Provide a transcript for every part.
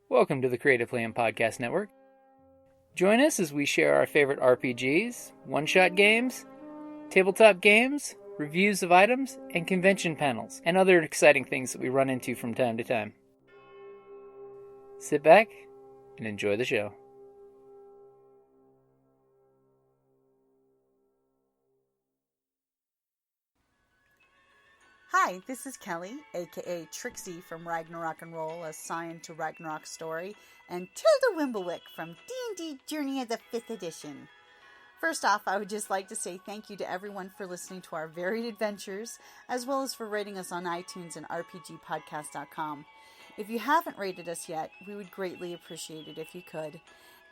Welcome to the Creative Play and Podcast Network. Join us as we share our favorite RPGs, one-shot games, tabletop games, reviews of items, and convention panels, and other exciting things that we run into from time to time. Sit back and enjoy the show. Hi, this is Kelly, aka Trixie from Ragnarok and Roll, a Scion to Ragnarok story, and Tilda Wimblewick from D&D Journey of the 5th Edition. First off, I would just like to say thank you to everyone for listening to our varied adventures, as well as for rating us on iTunes and rpgpodcast.com. If you haven't rated us yet, we would greatly appreciate it if you could.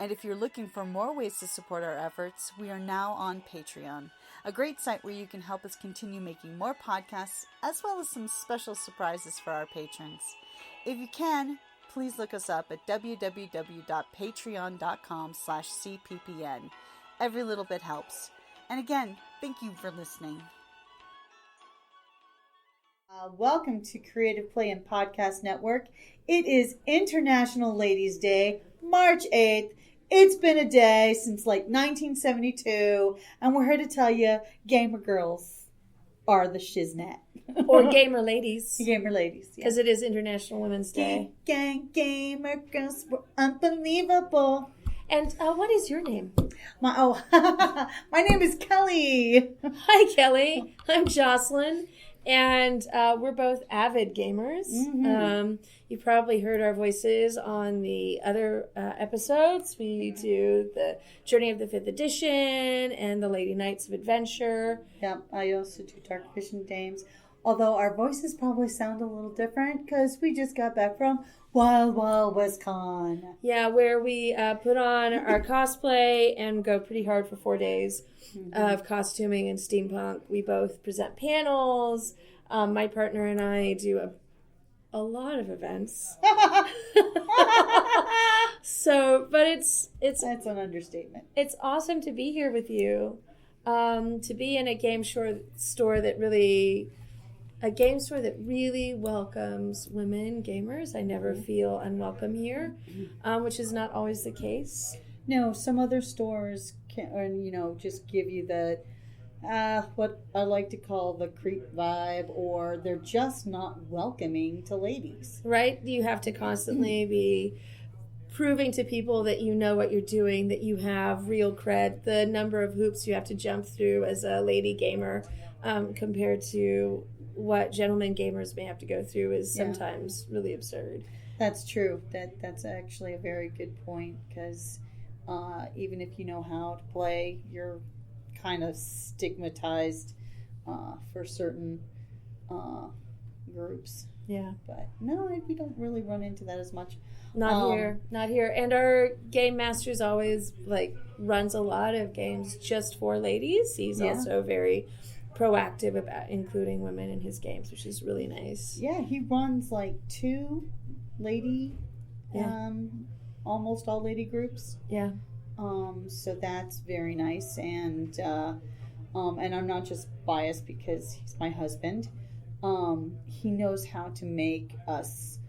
And if you're looking for more ways to support our efforts, we are now on Patreon, a great site where you can help us continue making more podcasts, as well as some special surprises for our patrons. If you can, please look us up at www.patreon.com/cppn. Every little bit helps. And again, thank you for listening. Welcome to Creative Play and Podcast Network. It is International Ladies' Day, March 8th. It's been a day since like 1972, and we're here to tell you gamer girls are the shiznit. Or gamer ladies. Gamer ladies, because it is International Women's Day. Gamer girls were unbelievable. And what is your name? My name is Kelly. Hi, Kelly. I'm Jocelyne. And we're both avid gamers. Mm-hmm. You probably heard our voices on the other episodes. We do the Journey of the 5th Edition and the Lady Knights of Adventure. Yeah, I also do Dark Vision games. Although our voices probably sound a little different because we just got back from Wild Wild West Con. Yeah, where we put on our cosplay and go pretty hard for 4 days of costuming and steampunk. We both present panels. My partner and I do a lot of events. But it's that's an understatement. It's awesome to be here with you. To be in a game store that really welcomes women gamers. I never feel unwelcome here, which is not always the case. No, some other stores can, just give you the what I like to call the creep vibe, or they're just not welcoming to ladies. Right? You have to constantly be proving to people that you know what you're doing, that you have real cred. The number of hoops you have to jump through as a lady gamer compared to what gentlemen gamers may have to go through is sometimes really absurd. That's true. That's actually a very good point, because even if you know how to play, you're kind of stigmatized for certain groups. Yeah. But no, we don't really run into that as much. Not here. And our game master's always runs a lot of games just for ladies. He's also very proactive about including women in his games, which is really nice. Yeah, he runs 2 lady, almost all lady groups. Yeah. So that's very nice, and I'm not just biased because he's my husband. He knows how to make us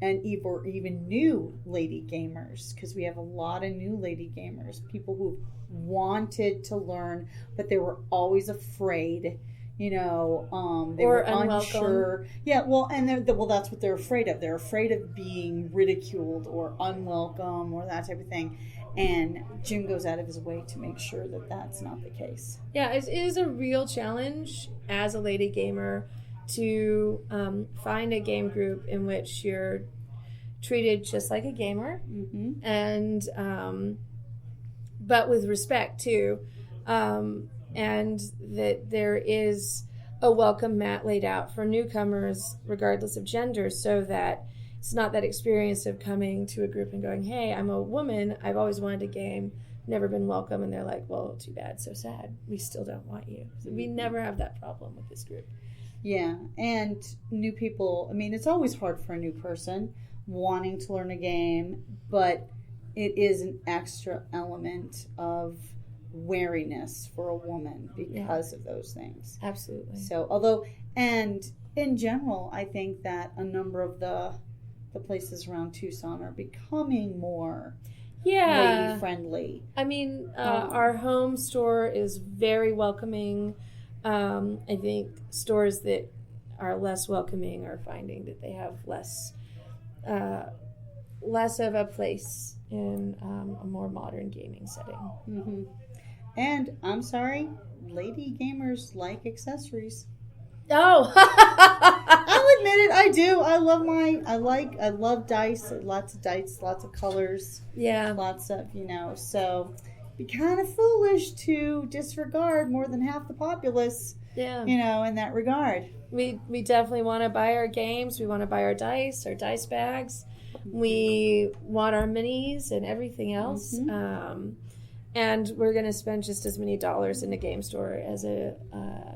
and even new lady gamers, because we have a lot of new lady gamers, people who wanted to learn, but they were always afraid, they were unsure. Yeah, well, and that's what they're afraid of. They're afraid of being ridiculed or unwelcome or that type of thing. And Jim goes out of his way to make sure that that's not the case. Yeah, it is a real challenge as a lady gamer to find a game group in which you're treated just like a gamer, and but with respect too, and that there is a welcome mat laid out for newcomers regardless of gender, so that it's not that experience of coming to a group and going, hey, I'm a woman, I've always wanted a game, never been welcome, and they're like, well, too bad, so sad, we still don't want you. So we never have that problem with this group. Yeah, and new people, it's always hard for a new person wanting to learn a game, but it is an extra element of wariness for a woman because of those things. Absolutely. So, although, and in general, I think that a number of the the places around Tucson are becoming more lady friendly. I mean, our home store is very welcoming. I think stores that are less welcoming are finding that they have less of a place in a more modern gaming setting. Mm-hmm. And I'm sorry, lady gamers like accessories. Oh, I'll admit it. I do. I love dice. Lots of dice. Lots of colors. Yeah. Lots of So, be kind of foolish to disregard more than half the populace. Yeah. In that regard. We definitely want to buy our games. We want to buy our dice bags. We want our minis and everything else. Mm-hmm. And we're going to spend just as many dollars in a game store as a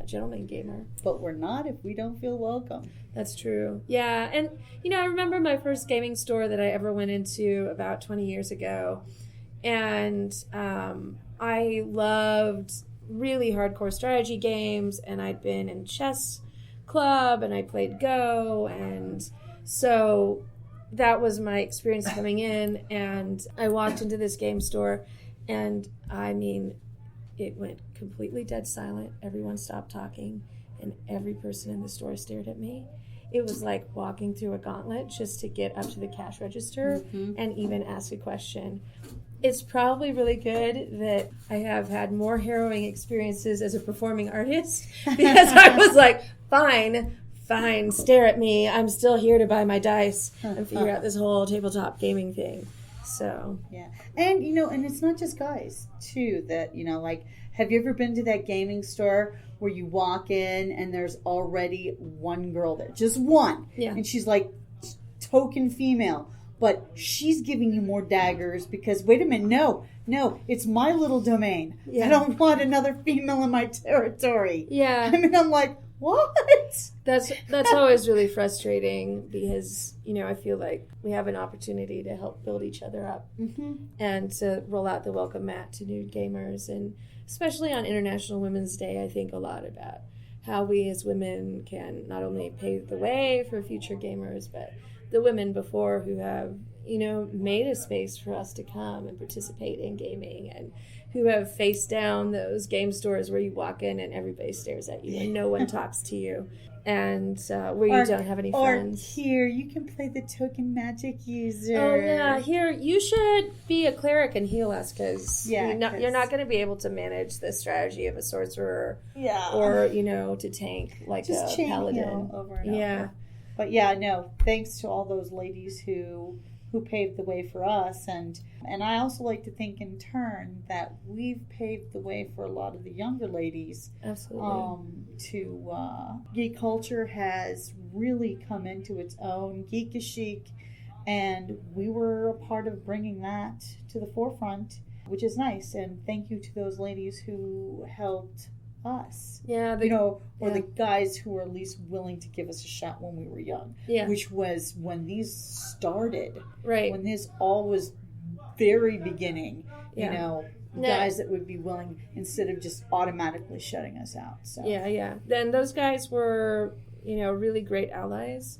gentleman gamer. But we're not if we don't feel welcome. That's true. Yeah. And, I remember my first gaming store that I ever went into about 20 years ago. And I loved really hardcore strategy games. And I'd been in chess club and I played Go. And so that was my experience coming in. And I walked into this game store. And, I mean, it went completely dead silent. Everyone stopped talking, and every person in the store stared at me. It was like walking through a gauntlet just to get up to the cash register and even ask a question. It's probably really good that I have had more harrowing experiences as a performing artist because I was like, fine, stare at me. I'm still here to buy my dice and figure out this whole tabletop gaming thing. So yeah, and and it's not just guys too that like, have you ever been to that gaming store where you walk in and there's already one girl there, just one, and she's like token female, but she's giving you more daggers because wait a minute, no, it's my little domain. I don't want another female in my territory. Yeah, I mean, I'm like, what? That's always really frustrating because, I feel like we have an opportunity to help build each other up and to roll out the welcome mat to new gamers. And especially on International Women's Day, I think a lot about how we as women can not only pave the way for future gamers, but the women before who have, made a space for us to come and participate in gaming and who have faced down those game stores where you walk in and everybody stares at you and no one talks to you, and where you don't have any friends. Or here, you can play the token magic user. Oh, yeah. Here, you should be a cleric and heal us because you're not going to be able to manage the strategy of a sorcerer or, to tank like just a paladin. Over and over. But thanks to all those ladies who paved the way for us, and I also like to think in turn that we've paved the way for a lot of the younger ladies. Absolutely. Geek culture has really come into its own, geek is chic, and we were a part of bringing that to the forefront, which is nice. And thank you to those ladies who helped us. The guys who were at least willing to give us a shot when we were young. Yeah. Which was when these started. Right. When this all was very beginning. Guys that would be willing instead of just automatically shutting us out. So Then those guys were, really great allies.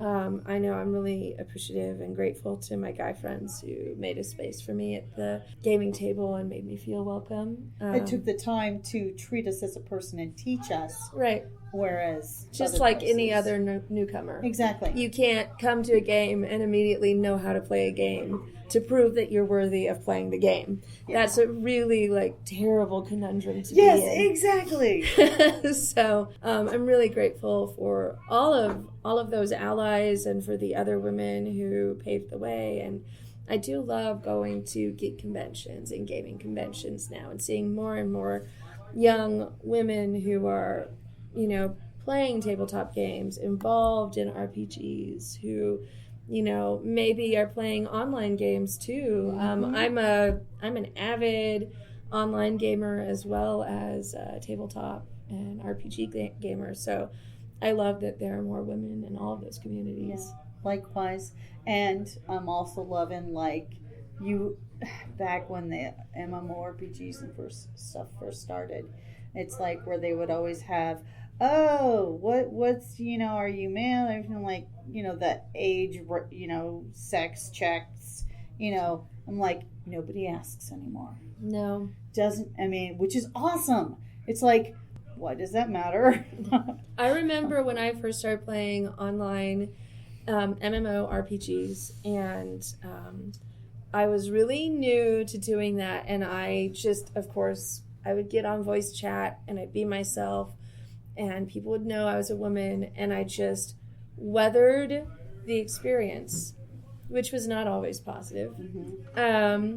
I know I'm really appreciative and grateful to my guy friends who made a space for me at the gaming table and made me feel welcome. They took the time to treat us as a person and teach us. Right. Whereas just like any other newcomer. Exactly. You can't come to a game and immediately know how to play a game to prove that you're worthy of playing the game. Yeah. That's a really terrible conundrum to be in. Yes, exactly. So I'm really grateful for all of those allies and for the other women who paved the way. And I do love going to geek conventions and gaming conventions now and seeing more and more young women who are, playing tabletop games, involved in RPGs, who, maybe are playing online games too. I'm an avid online gamer as well as a tabletop and RPG gamer. So I love that there are more women in all of those communities. Yeah, likewise. And I'm also loving back when the MMORPGs and first started. It's like where they would always have, what's are you male? Everything like, the age, sex checks, I'm like, nobody asks anymore. No. Which is awesome. It's like, why does that matter? I remember when I first started playing online MMORPGs, and I was really new to doing that, and I just, of course, I would get on voice chat and I'd be myself, and people would know I was a woman, and I just weathered the experience, which was not always positive. Mm-hmm.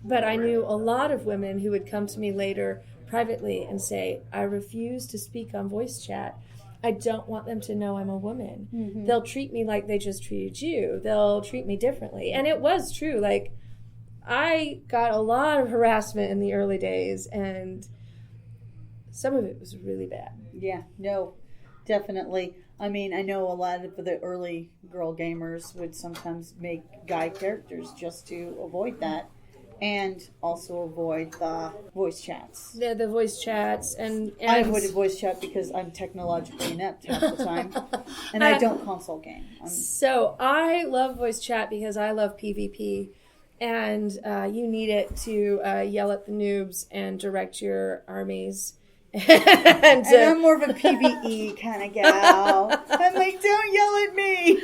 But I knew a lot of women who would come to me later privately and say, I refuse to speak on voice chat. I don't want them to know I'm a woman. Mm-hmm. They'll treat me like they just treated you. They'll treat me differently. And it was true. Like, I got a lot of harassment in the early days, and some of it was really bad. Yeah, no, definitely. I know a lot of the early girl gamers would sometimes make guy characters just to avoid that. And also avoid the voice chats. The voice chats. And I avoided voice chat because I'm technologically inept half the time. And I don't console game. So I love voice chat because I love PvP. And you need it to yell at the noobs and direct your armies. and I'm more of a PvE kind of gal. I'm like, don't yell at me.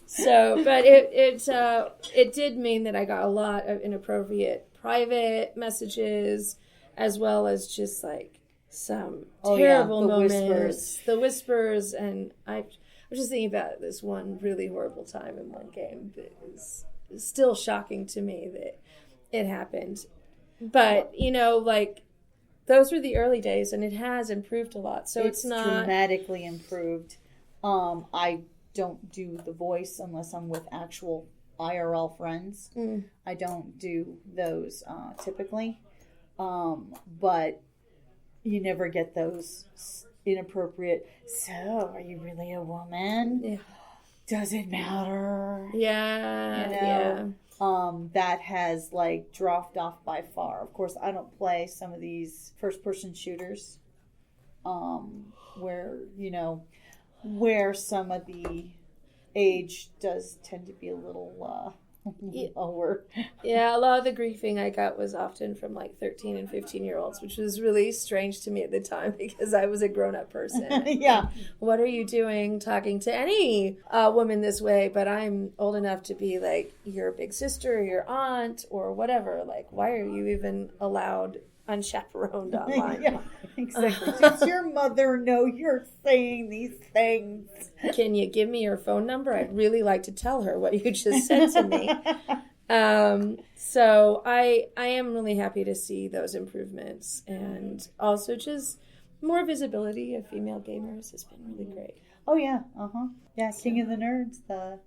So, but it did mean that I got a lot of inappropriate private messages, as well as just like some terrible moments. The whispers, and I was just thinking about this one really horrible time in one game that is still shocking to me that it happened. But those were the early days, and it has improved a lot. So it's not dramatically improved. I don't do the voice unless I'm with actual IRL friends. I don't do those typically, but you never get those inappropriate. So, are you really a woman? Yeah. Does it matter? Yeah. That has dropped off by far. Of course, I don't play some of these first-person shooters, where some of the age does tend to be a little lower. Yeah, a lot of the griefing I got was often from 13 and 15-year-olds, which was really strange to me at the time because I was a grown-up person. Yeah. What are you doing talking to any woman this way? But I'm old enough to be your big sister or your aunt or whatever. Why are you even allowed unchaperoned online? Yeah, exactly. Does your mother know you're saying these things? Can you give me your phone number? I'd really like to tell her what you just said to me. So I am really happy to see those improvements, and also just more visibility of female gamers has been really great. Oh yeah, yeah. King of the Nerds. The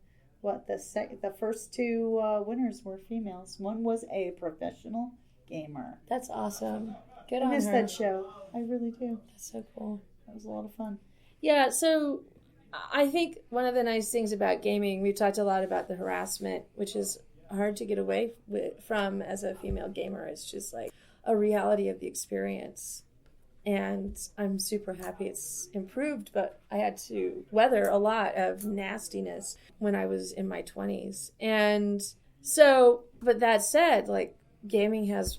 first two winners were females. One was a professional gamer. That's awesome. Good on her. I miss that show. I really do. That's so cool. That was a lot of fun. Yeah, so I think one of the nice things about gaming, we've talked a lot about the harassment, which is hard to get away from as a female gamer. It's just a reality of the experience. And I'm super happy it's improved, but I had to weather a lot of nastiness when I was in my 20s. And so, but that said, gaming has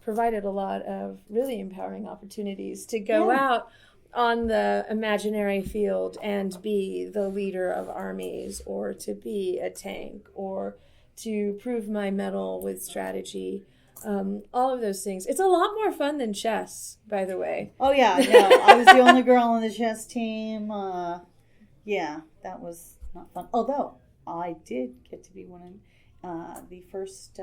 provided a lot of really empowering opportunities to go out on the imaginary field and be the leader of armies, or to be a tank, or to prove my mettle with strategy. All of those things. It's a lot more fun than chess, by the way. Oh yeah, no, I was the only girl on the chess team. Yeah, that was not fun. Although I did get to be one of the first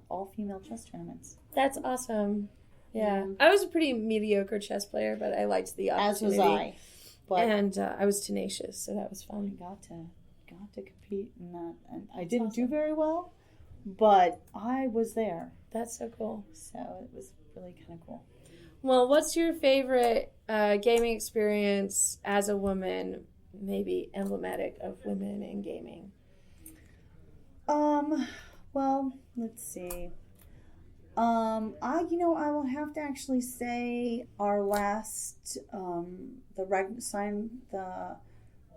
all-female chess tournaments. That's awesome. Yeah. I was a pretty mediocre chess player, but I liked the opportunity. As was I. But and I was tenacious, so that was fun. I got to compete in that, and I didn't do very well, but I was there. That's so cool. So it was really kind of cool. Well, what's your favorite gaming experience as a woman, maybe emblematic of women in gaming? Well, let's see. I will have to actually say our last, the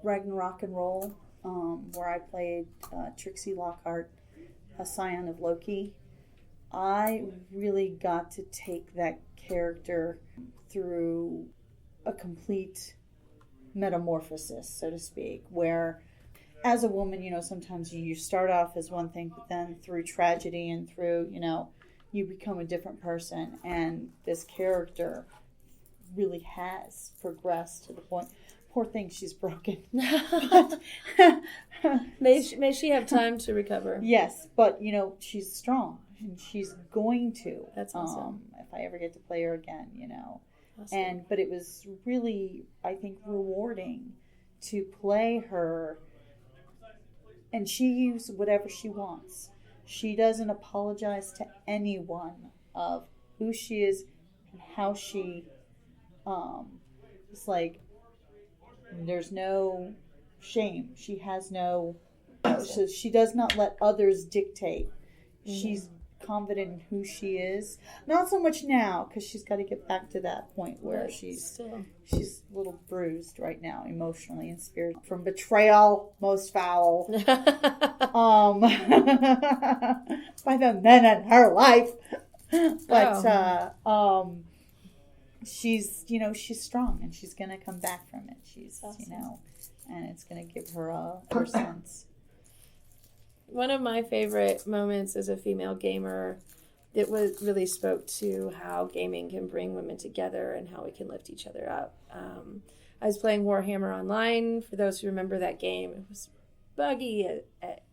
Ragnarok and Roll, where I played Trixie Lockhart, a scion of Loki. I really got to take that character through a complete metamorphosis, so to speak, where as a woman, sometimes you start off as one thing, but then through tragedy and through, you become a different person. And this character really has progressed to the point. Poor thing, she's broken. May she have time to recover. Yes, but, she's strong. And she's going to. That's awesome. If I ever get to play her again, Awesome. But it was really, I think, rewarding to play her. And she uses whatever she wants. She doesn't apologize to anyone of who she is and how she, it's like, there's no shame. She has no, so she does not let others dictate. Mm-hmm. She's confident in who she is. Not so much now, because she's got to get back to that point where she's a little bruised right now, emotionally and spiritually, from betrayal, most foul, by the men in her life. But she's strong, and she's gonna come back from it. She's awesome. And it's gonna give her her sense. One of my favorite moments as a female gamer that really spoke to how gaming can bring women together and how we can lift each other up. I was playing Warhammer Online. For those who remember that game, it was buggy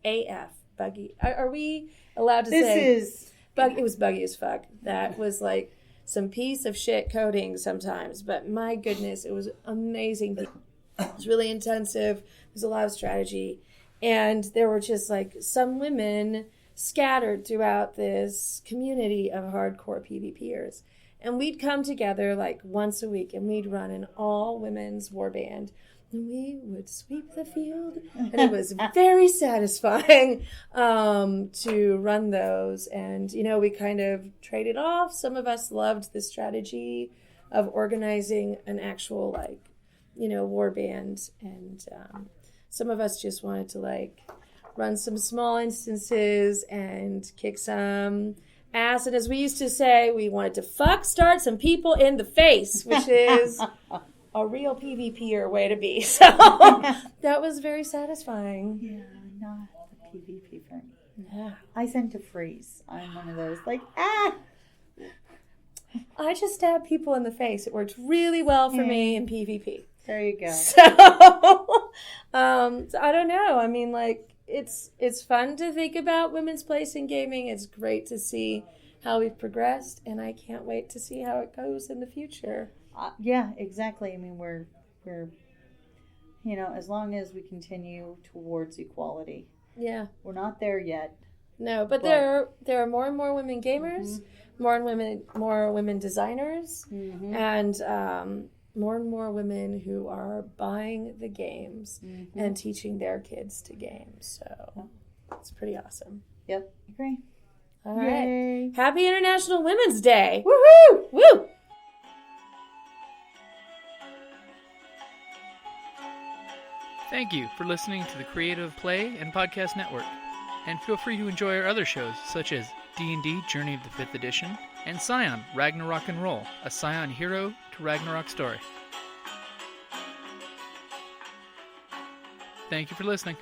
AF. Buggy. Are we allowed to say? It was buggy as fuck. That was like some piece of shit coding sometimes, but my goodness, it was amazing. It was really intensive. There's a lot of strategy. And there were just like some women scattered throughout this community of hardcore PvPers. And we'd come together like once a week and we'd run an all women's warband. And we would sweep the field. And it was very satisfying to run those. And, we kind of traded off. Some of us loved the strategy of organizing an actual warband. And some of us just wanted to run some small instances and kick some ass. And as we used to say, we wanted to start some people in the face, which is a real PvPer way to be. So that was very satisfying. Yeah, not the PvP for me. Yeah. I tend to freeze. I'm one of those I just stab people in the face. It worked really well for me in PvP. There you go. So, I don't know. I mean, it's fun to think about women's place in gaming. It's great to see how we've progressed, and I can't wait to see how it goes in the future. Yeah, exactly. I mean, we're as long as we continue towards equality. Yeah. We're not there yet. No, but there are more and more women gamers, mm-hmm. more women designers, mm-hmm. and more and more women who are buying the games mm-hmm. and teaching their kids to game. So it's pretty awesome. Yep, agree. All Yay. right. Happy International Women's Day. Woohoo! Woo! Thank you for listening to the Creative Play and Podcast Network. And feel free to enjoy our other shows, such as D&D Journey of the 5th Edition and Scion Ragnarok and Roll, a Scion hero to Ragnarok story. Thank you for listening.